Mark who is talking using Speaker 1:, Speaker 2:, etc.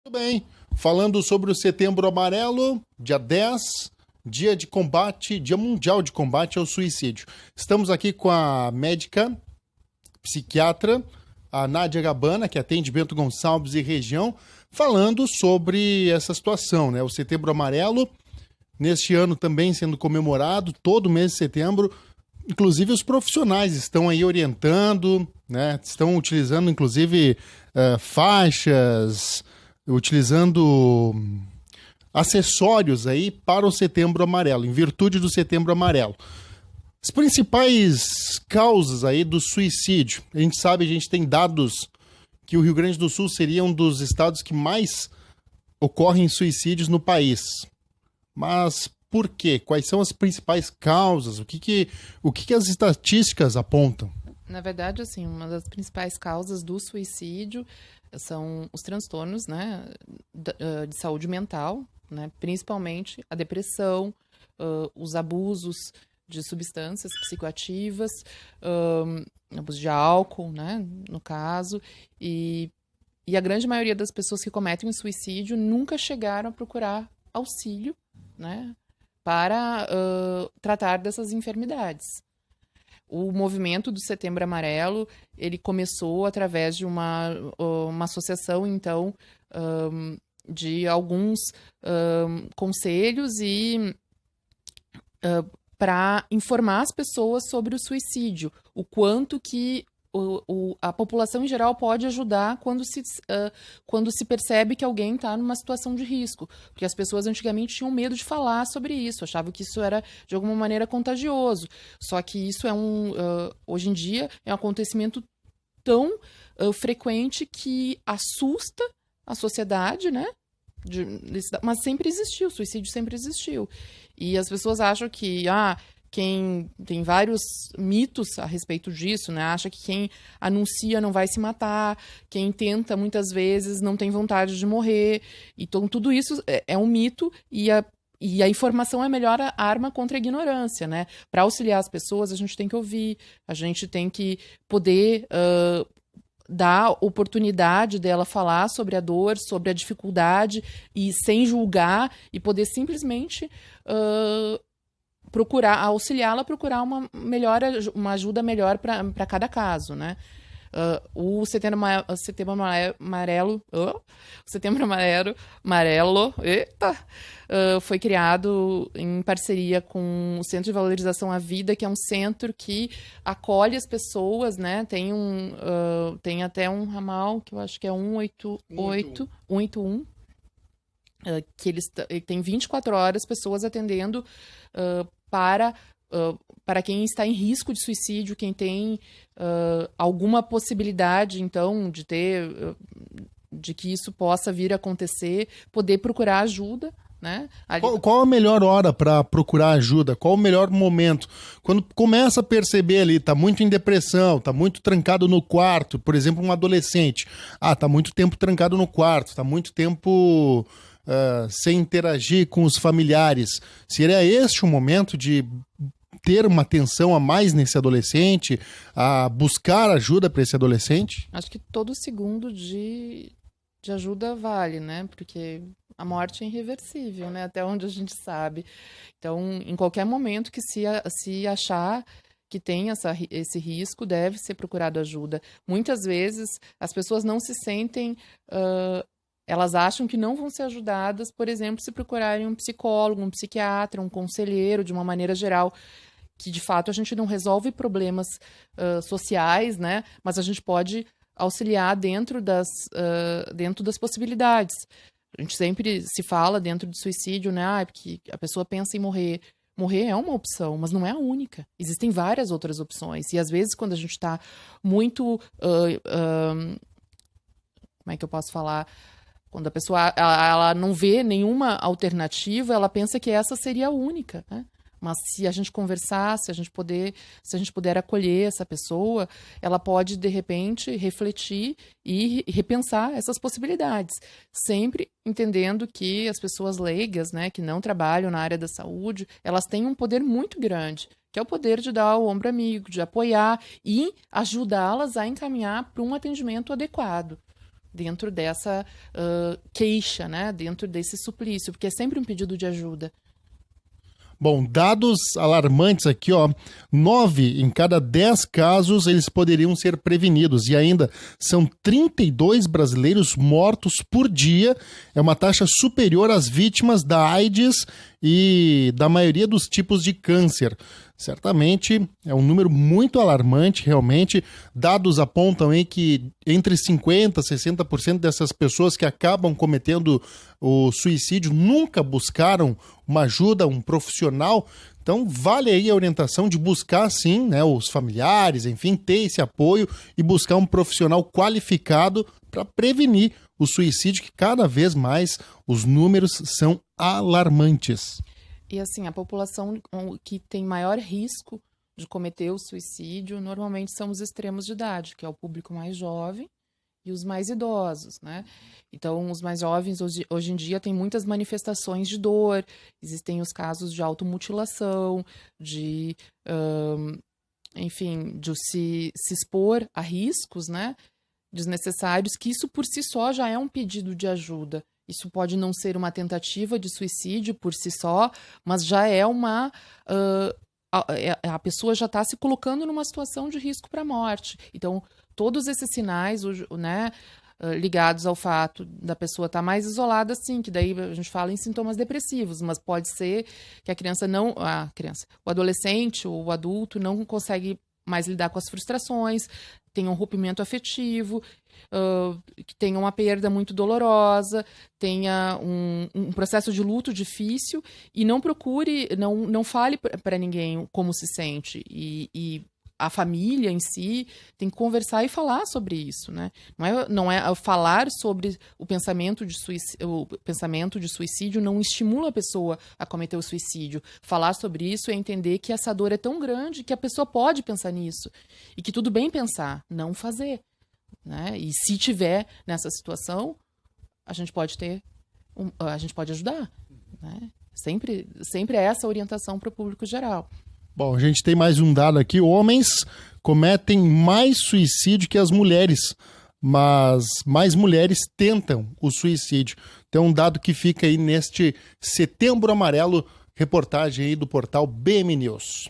Speaker 1: Tudo bem. Falando sobre o Setembro Amarelo, dia 10, dia de combate, dia mundial de combate ao suicídio. Estamos aqui com a médica, psiquiatra, a Nádia Gabana, que atende Bento Gonçalves e região, falando sobre essa situação, né? O Setembro Amarelo, neste ano também sendo comemorado, todo mês de setembro. Inclusive os profissionais estão aí orientando, né? Estão utilizando, inclusive, faixas, utilizando acessórios aí para o Setembro Amarelo, em virtude do Setembro Amarelo. As principais causas aí do suicídio. A gente sabe, a gente tem dados que o Rio Grande do Sul seria um dos estados que mais ocorrem suicídios no país. Mas por quê? Quais são as principais causas? O que as estatísticas apontam?
Speaker 2: Na verdade, assim, uma das principais causas do suicídio são os transtornos, né, de saúde mental, né, principalmente a depressão, os abusos de substâncias psicoativas, abuso de álcool, né, no caso, e a grande maioria das pessoas que cometem o suicídio nunca chegaram a procurar auxílio, né, para tratar dessas enfermidades. O movimento do Setembro Amarelo, ele começou através de uma associação, então, de alguns conselhos e para informar as pessoas sobre o suicídio, o quanto que a população em geral pode ajudar quando se percebe que alguém está numa situação de risco. Porque as pessoas antigamente tinham medo de falar sobre isso, achavam que isso era de alguma maneira contagioso. Só que isso hoje em dia é um acontecimento tão frequente que assusta a sociedade, né? Mas sempre existiu, o suicídio sempre existiu. E as pessoas acham que quem tem vários mitos a respeito disso, né? Acha que quem anuncia não vai se matar, quem tenta muitas vezes não tem vontade de morrer. Então, tudo isso é um mito e a informação é a melhor arma contra a ignorância, né? Para auxiliar as pessoas, a gente tem que ouvir, a gente tem que poder dar oportunidade dela falar sobre a dor, sobre a dificuldade e sem julgar e poder simplesmente procurar auxiliá-la a procurar uma ajuda melhor para cada caso, né? O Setembro Amarelo, eita, foi criado em parceria com o Centro de Valorização à Vida, que é um centro que acolhe as pessoas, né? Tem até um ramal que eu acho que é 181, que ele tem 24 horas pessoas atendendo para quem está em risco de suicídio, quem tem alguma possibilidade, então, de que isso possa vir a acontecer, poder procurar ajuda, né?
Speaker 1: Qual a melhor hora para procurar ajuda? Qual o melhor momento? Quando começa a perceber ali, tá muito em depressão, tá muito trancado no quarto, por exemplo, um adolescente. Tá muito tempo trancado no quarto, tá muito tempo sem interagir com os familiares. Seria este o momento de ter uma atenção a mais nesse adolescente, a buscar ajuda para esse adolescente?
Speaker 2: Acho que todo segundo de ajuda vale, né? Porque a morte é irreversível, né? Até onde a gente sabe. Então, em qualquer momento que se achar que tem esse risco, deve ser procurado ajuda. Muitas vezes, as pessoas não se sentem... elas acham que não vão ser ajudadas, por exemplo, se procurarem um psicólogo, um psiquiatra, um conselheiro, de uma maneira geral, que de fato a gente não resolve problemas sociais, né? Mas a gente pode auxiliar dentro das possibilidades. A gente sempre se fala dentro do suicídio, né? Porque a pessoa pensa em morrer. Morrer é uma opção, mas não é a única. Existem várias outras opções. E às vezes, quando a gente está muito... como é que eu posso falar? Quando a pessoa ela não vê nenhuma alternativa, ela pensa que essa seria a única, né? Mas se a gente conversar, se a gente puder acolher essa pessoa, ela pode, de repente, refletir e repensar essas possibilidades. Sempre entendendo que as pessoas leigas, né, que não trabalham na área da saúde, elas têm um poder muito grande, que é o poder de dar o ombro amigo, de apoiar e ajudá-las a encaminhar para um atendimento adequado. dentro dessa queixa, né? Dentro desse suplício, porque é sempre um pedido de ajuda.
Speaker 1: Bom, dados alarmantes aqui, ó. 9 em cada 10 casos eles poderiam ser prevenidos. E ainda são 32 brasileiros mortos por dia. É uma taxa superior às vítimas da AIDS e da maioria dos tipos de câncer. Certamente é um número muito alarmante, realmente. Dados apontam aí que entre 50% e 60% dessas pessoas que acabam cometendo o suicídio nunca buscaram uma ajuda, um profissional. Então vale aí a orientação de buscar sim, né, os familiares, enfim, ter esse apoio e buscar um profissional qualificado para prevenir o suicídio, que cada vez mais os números são alarmantes.
Speaker 2: E assim, a população que tem maior risco de cometer o suicídio normalmente são os extremos de idade, que é o público mais jovem e os mais idosos, né? Então, os mais jovens hoje em dia têm muitas manifestações de dor, existem os casos de automutilação, enfim, de se expor a riscos, né, desnecessários, que isso por si só já é um pedido de ajuda. Isso pode não ser uma tentativa de suicídio por si só, mas já é a pessoa já está se colocando numa situação de risco para a morte. Então, todos esses sinais, né, ligados ao fato da pessoa estar mais isolada, sim, que daí a gente fala em sintomas depressivos, mas pode ser que o adolescente ou o adulto não consegue mais lidar com as frustrações, tenha um rompimento afetivo, que tenha uma perda muito dolorosa, tenha um processo de luto difícil e não procure, não fale para ninguém como se sente. E a família em si tem que conversar e falar sobre isso, né? Não é falar sobre o pensamento de suicídio não estimula a pessoa a cometer o suicídio. Falar sobre isso é entender que essa dor é tão grande que a pessoa pode pensar nisso e que tudo bem pensar, não fazer, né? E se tiver nessa situação, a gente pode ajudar, né? Sempre é essa orientação para o público geral.
Speaker 1: Bom, a gente tem mais um dado aqui. Homens cometem mais suicídio que as mulheres, mas mais mulheres tentam o suicídio. Tem um dado que fica aí neste Setembro Amarelo, reportagem aí do portal BM News.